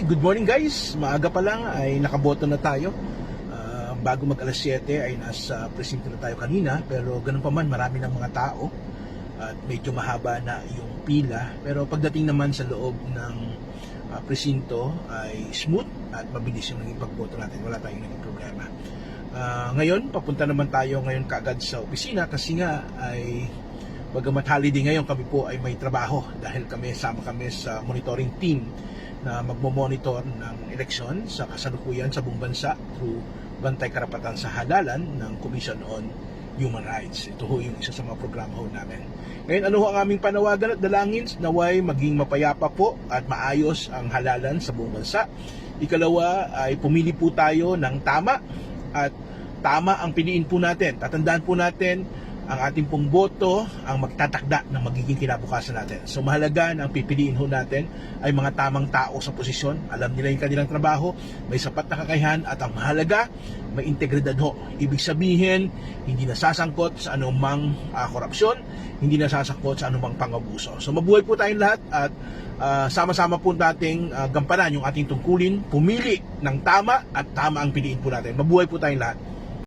Good morning guys, maaga pa lang ay nakaboto na tayo. Bago mag alas 7 ay nasa presinto na tayo kanina, pero ganun pa man marami ng mga tao at medyo mahaba na yung pila. Pero pagdating naman sa loob ng presinto ay smooth at mabilis yung naging pagboto natin, wala tayong naging problema. Ngayon papunta naman tayo ngayon kaagad sa opisina kasi nga ay bagamat holiday ngayon, kami po ay may trabaho dahil sama kami sa monitoring team na magmo-monitor ng eleksyon sa kasalukuyan sa buong bansa through Bantay Karapatan sa Halalan ng Commission on Human Rights. Ito ho yung isa sa mga programa ho namin. Ngayon, ano ho ang aming panawagan at dalangin? Naway maging mapayapa po at maayos ang halalan sa buong bansa. Ikalawa ay pumili po tayo ng tama at tama ang piliin po natin. Tatandaan po natin ang ating pong boto ang magtatakda ng magiging kinabukasan natin. So mahalaga na ang pipiliin ho natin ay mga tamang tao sa posisyon. Alam nila yung kanilang trabaho, may sapat na kakayahan at ang mahalaga, may integridad ho. Ibig sabihin, hindi nasasangkot sa anumang korupsyon, hindi nasasangkot sa anumang pangabuso. So mabuhay po tayong lahat at sama-sama po nating gampanan yung ating tungkulin, pumili ng tama at tama ang piliin po natin. Mabuhay po tayong lahat.